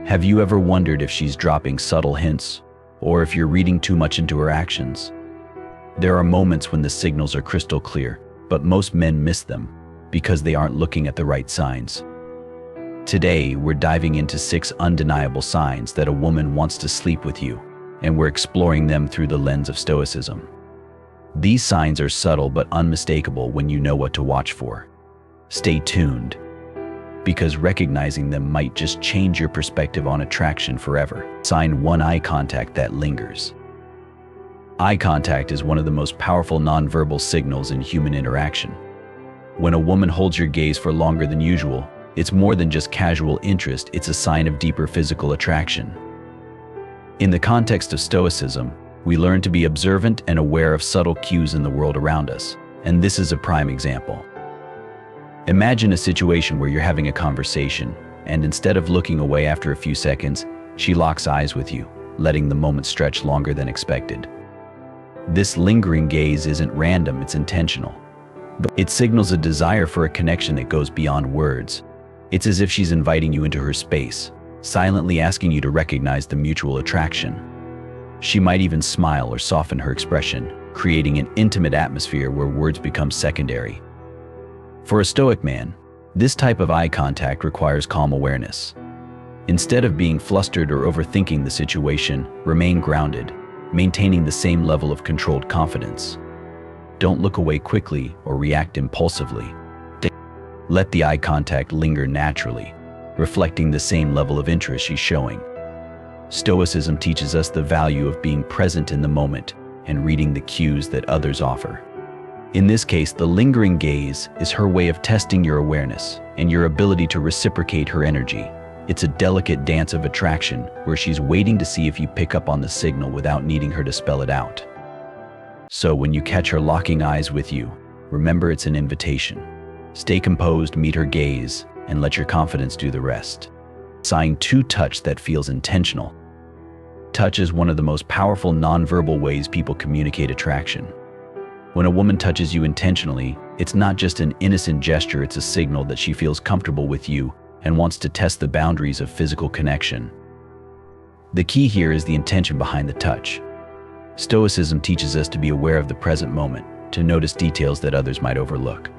Have you ever wondered if she's dropping subtle hints, or if you're reading too much into her actions? There are moments when the signals are crystal clear, but most men miss them because they aren't looking at the right signs. Today, we're diving into 6 undeniable signs that a woman wants to sleep with you, and we're exploring them through the lens of Stoicism. These signs are subtle but unmistakable when you know what to watch for. Stay tuned, because recognizing them might just change your perspective on attraction forever. Sign 1: eye contact that lingers. Eye contact is one of the most powerful nonverbal signals in human interaction. When a woman holds your gaze for longer than usual, it's more than just casual interest, it's a sign of deeper physical attraction. In the context of Stoicism, we learn to be observant and aware of subtle cues in the world around us, and this is a prime example. Imagine a situation where you're having a conversation, and instead of looking away after a few seconds, she locks eyes with you, letting the moment stretch longer than expected. This lingering gaze isn't random, it's intentional. It signals a desire for a connection that goes beyond words. It's as if she's inviting you into her space, silently asking you to recognize the mutual attraction. She might even smile or soften her expression, creating an intimate atmosphere where words become secondary. For a Stoic man, this type of eye contact requires calm awareness. Instead of being flustered or overthinking the situation, remain grounded, maintaining the same level of controlled confidence. Don't look away quickly or react impulsively. Let the eye contact linger naturally, reflecting the same level of interest she's showing. Stoicism teaches us the value of being present in the moment and reading the cues that others offer. In this case, the lingering gaze is her way of testing your awareness and your ability to reciprocate her energy. It's a delicate dance of attraction where she's waiting to see if you pick up on the signal without needing her to spell it out. So when you catch her locking eyes with you, remember it's an invitation. Stay composed, meet her gaze, and let your confidence do the rest. Sign 2: touch that feels intentional. Touch is one of the most powerful nonverbal ways people communicate attraction. When a woman touches you intentionally, it's not just an innocent gesture, it's a signal that she feels comfortable with you and wants to test the boundaries of physical connection. The key here is the intention behind the touch. Stoicism teaches us to be aware of the present moment, to notice details that others might overlook.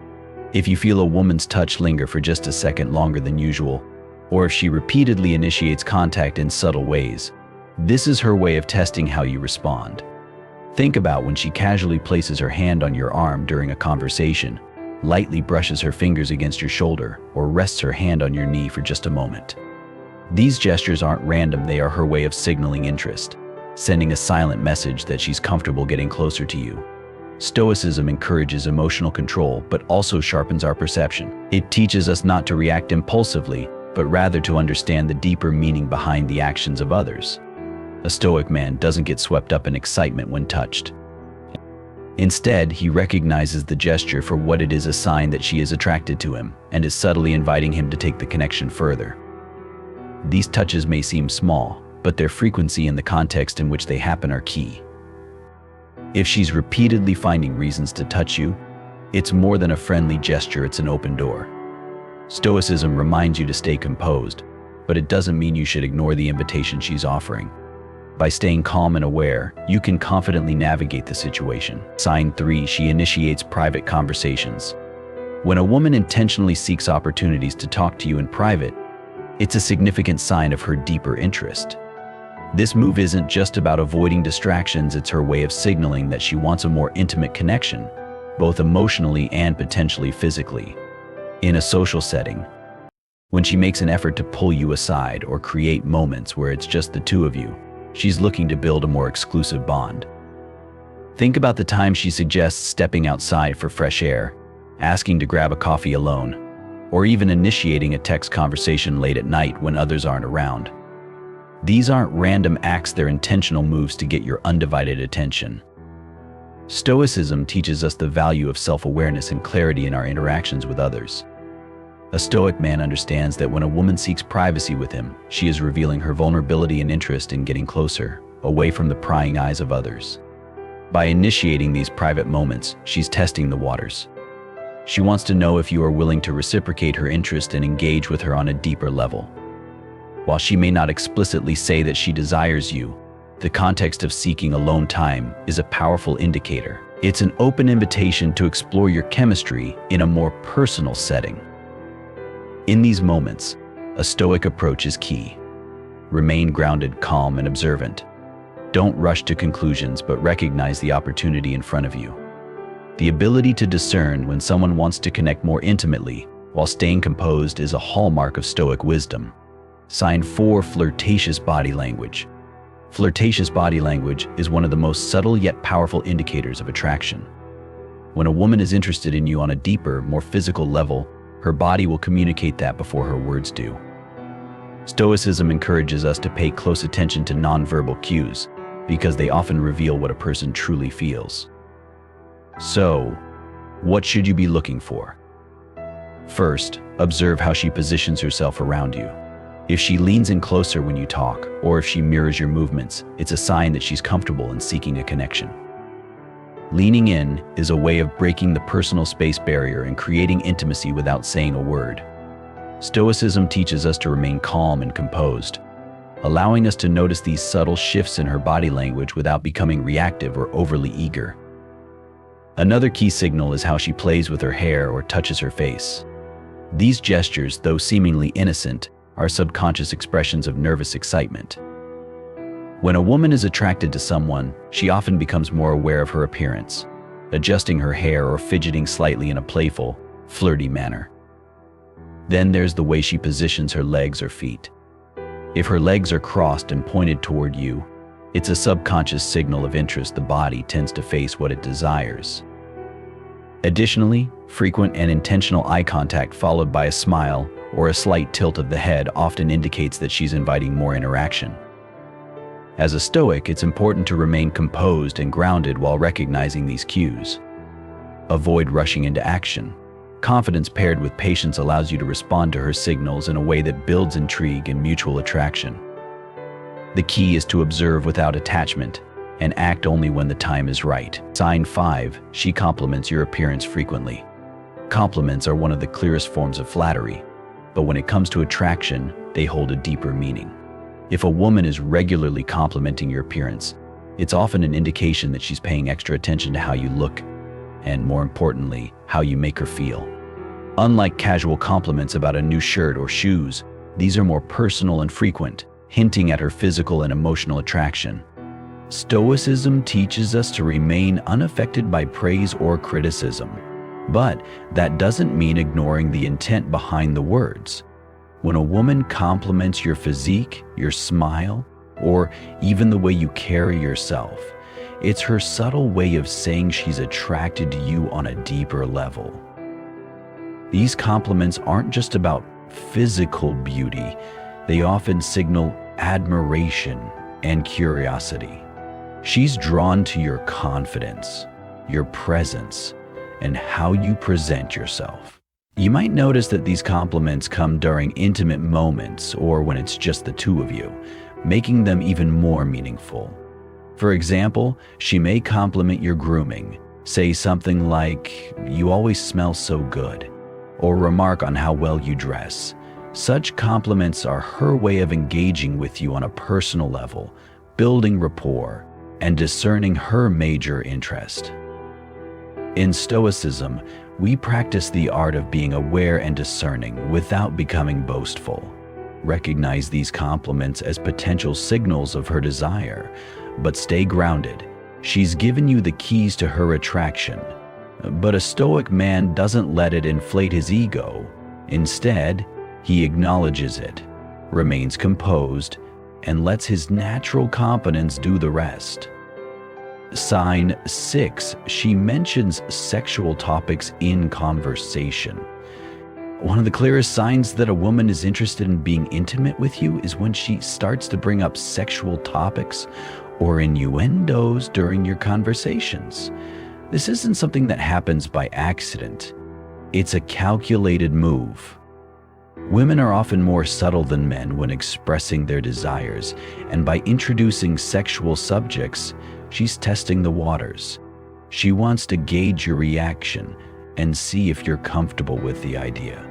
If you feel a woman's touch linger for just a second longer than usual, or if she repeatedly initiates contact in subtle ways, this is her way of testing how you respond. Think about when she casually places her hand on your arm during a conversation, lightly brushes her fingers against your shoulder, or rests her hand on your knee for just a moment. These gestures aren't random, they are her way of signaling interest, sending a silent message that she's comfortable getting closer to you. Stoicism encourages emotional control, but also sharpens our perception. It teaches us not to react impulsively, but rather to understand the deeper meaning behind the actions of others. A Stoic man doesn't get swept up in excitement when touched. Instead, he recognizes the gesture for what it is, a sign that she is attracted to him and is subtly inviting him to take the connection further. These touches may seem small, but their frequency and the context in which they happen are key. If she's repeatedly finding reasons to touch you, it's more than a friendly gesture, it's an open door. Stoicism reminds you to stay composed, but it doesn't mean you should ignore the invitation she's offering. By staying calm and aware, you can confidently navigate the situation. Sign 3: she initiates private conversations. When a woman intentionally seeks opportunities to talk to you in private, it's a significant sign of her deeper interest. This move isn't just about avoiding distractions, it's her way of signaling that she wants a more intimate connection, both emotionally and potentially physically. In a social setting, when she makes an effort to pull you aside or create moments where it's just the two of you, she's looking to build a more exclusive bond. Think about the time she suggests stepping outside for fresh air, asking to grab a coffee alone, or even initiating a text conversation late at night when others aren't around. These aren't random acts, they're intentional moves to get your undivided attention. Stoicism teaches us the value of self-awareness and clarity in our interactions with others. A Stoic man understands that when a woman seeks privacy with him, she is revealing her vulnerability and interest in getting closer, away from the prying eyes of others. By initiating these private moments, she's testing the waters. She wants to know if you are willing to reciprocate her interest and engage with her on a deeper level. While she may not explicitly say that she desires you, the context of seeking alone time is a powerful indicator. It's an open invitation to explore your chemistry in a more personal setting. In these moments, a Stoic approach is key. Remain grounded, calm, and observant. Don't rush to conclusions, but recognize the opportunity in front of you. The ability to discern when someone wants to connect more intimately while staying composed is a hallmark of Stoic wisdom. Sign 4. Flirtatious body language. Flirtatious body language is one of the most subtle yet powerful indicators of attraction. When a woman is interested in you on a deeper, more physical level, her body will communicate that before her words do. Stoicism encourages us to pay close attention to nonverbal cues because they often reveal what a person truly feels. So, what should you be looking for? First, observe how she positions herself around you. If she leans in closer when you talk, or if she mirrors your movements, it's a sign that she's comfortable in seeking a connection. Leaning in is a way of breaking the personal space barrier and creating intimacy without saying a word. Stoicism teaches us to remain calm and composed, allowing us to notice these subtle shifts in her body language without becoming reactive or overly eager. Another key signal is how she plays with her hair or touches her face. These gestures, though seemingly innocent, are subconscious expressions of nervous excitement. When a woman is attracted to someone, she often becomes more aware of her appearance, adjusting her hair or fidgeting slightly in a playful, flirty manner. Then there's the way she positions her legs or feet. If her legs are crossed and pointed toward you, it's a subconscious signal of interest. The body tends to face what it desires. Additionally, frequent and intentional eye contact followed by a smile or a slight tilt of the head often indicates that she's inviting more interaction. As a Stoic, it's important to remain composed and grounded while recognizing these cues. Avoid rushing into action. Confidence paired with patience allows you to respond to her signals in a way that builds intrigue and mutual attraction. The key is to observe without attachment and act only when the time is right. Sign 5. She compliments your appearance frequently. Compliments are one of the clearest forms of flattery, but when it comes to attraction, they hold a deeper meaning. If a woman is regularly complimenting your appearance, it's often an indication that she's paying extra attention to how you look, and more importantly, how you make her feel. Unlike casual compliments about a new shirt or shoes, these are more personal and frequent, hinting at her physical and emotional attraction. Stoicism teaches us to remain unaffected by praise or criticism, but that doesn't mean ignoring the intent behind the words. When a woman compliments your physique, your smile, or even the way you carry yourself, it's her subtle way of saying she's attracted to you on a deeper level. These compliments aren't just about physical beauty, they often signal admiration and curiosity. She's drawn to your confidence, your presence, and how you present yourself. You might notice that these compliments come during intimate moments or when it's just the two of you, making them even more meaningful. For example, she may compliment your grooming, say something like, "You always smell so good," or remark on how well you dress. Such compliments are her way of engaging with you on a personal level, building rapport, and discerning her major interest. In Stoicism, we practice the art of being aware and discerning without becoming boastful. Recognize these compliments as potential signals of her desire, but stay grounded. She's given you the keys to her attraction. But a Stoic man doesn't let it inflate his ego. Instead, he acknowledges it, remains composed, and lets his natural confidence do the rest. Sign 6. She mentions sexual topics in conversation. One of the clearest signs that a woman is interested in being intimate with you is when she starts to bring up sexual topics or innuendos during your conversations. This isn't something that happens by accident. It's a calculated move. Women are often more subtle than men when expressing their desires, and by introducing sexual subjects, she's testing the waters. She wants to gauge your reaction and see if you're comfortable with the idea.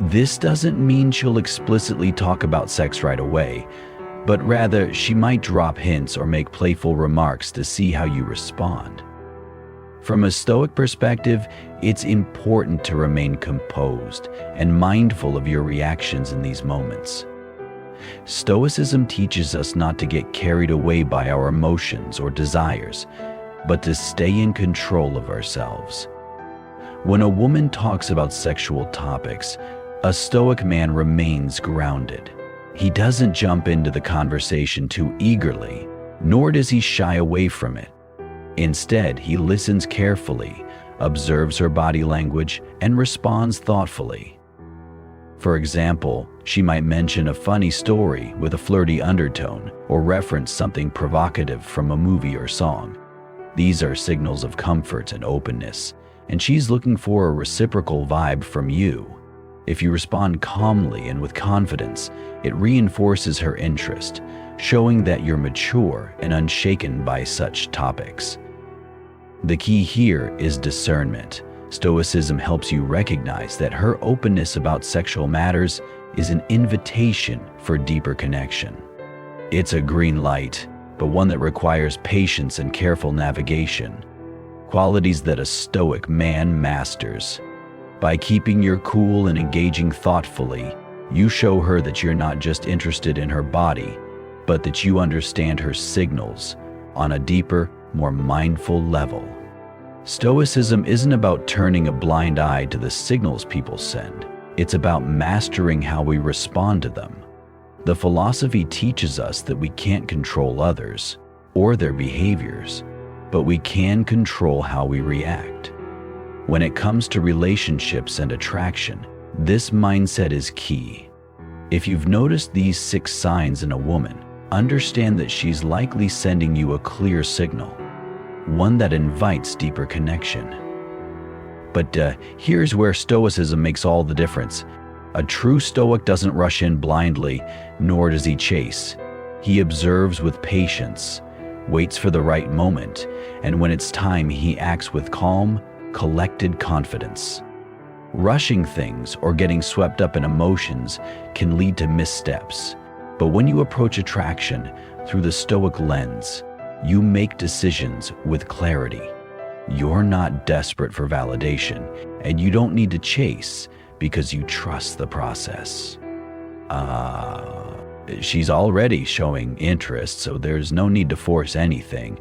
This doesn't mean she'll explicitly talk about sex right away, but rather she might drop hints or make playful remarks to see how you respond. From a Stoic perspective, it's important to remain composed and mindful of your reactions in these moments. Stoicism teaches us not to get carried away by our emotions or desires, but to stay in control of ourselves. When a woman talks about sexual topics, a Stoic man remains grounded. He doesn't jump into the conversation too eagerly, nor does he shy away from it. Instead, he listens carefully, observes her body language, and responds thoughtfully. For example, she might mention a funny story with a flirty undertone or reference something provocative from a movie or song. These are signals of comfort and openness, and she's looking for a reciprocal vibe from you. If you respond calmly and with confidence, it reinforces her interest, showing that you're mature and unshaken by such topics. The key here is discernment. Stoicism helps you recognize that her openness about sexual matters is an invitation for deeper connection. It's a green light, but one that requires patience and careful navigation, qualities that a Stoic man masters. By keeping your cool and engaging thoughtfully, you show her that you're not just interested in her body, but that you understand her signals on a deeper, more mindful level. Stoicism isn't about turning a blind eye to the signals people send. It's about mastering how we respond to them. The philosophy teaches us that we can't control others or their behaviors, but we can control how we react. When it comes to relationships and attraction, this mindset is key. If you've noticed these 6 signs in a woman, understand that she's likely sending you a clear signal, one that invites deeper connection. But here's where Stoicism makes all the difference. A true Stoic doesn't rush in blindly, nor does he chase. He observes with patience, waits for the right moment, and when it's time, he acts with calm, collected confidence. Rushing things or getting swept up in emotions can lead to missteps. But when you approach attraction through the Stoic lens, you make decisions with clarity. You're not desperate for validation, and you don't need to chase because you trust the process. She's already showing interest, so there's no need to force anything.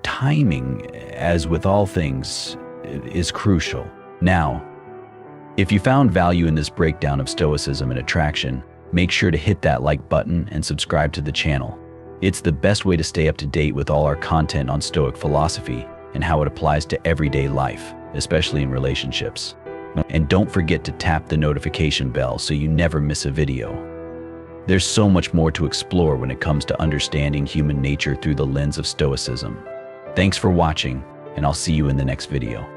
Timing, as with all things, is crucial. Now, if you found value in this breakdown of Stoicism and attraction, make sure to hit that like button and subscribe to the channel. It's the best way to stay up to date with all our content on Stoic philosophy and how it applies to everyday life, especially in relationships. And don't forget to tap the notification bell so you never miss a video. There's so much more to explore when it comes to understanding human nature through the lens of Stoicism. Thanks for watching, and I'll see you in the next video.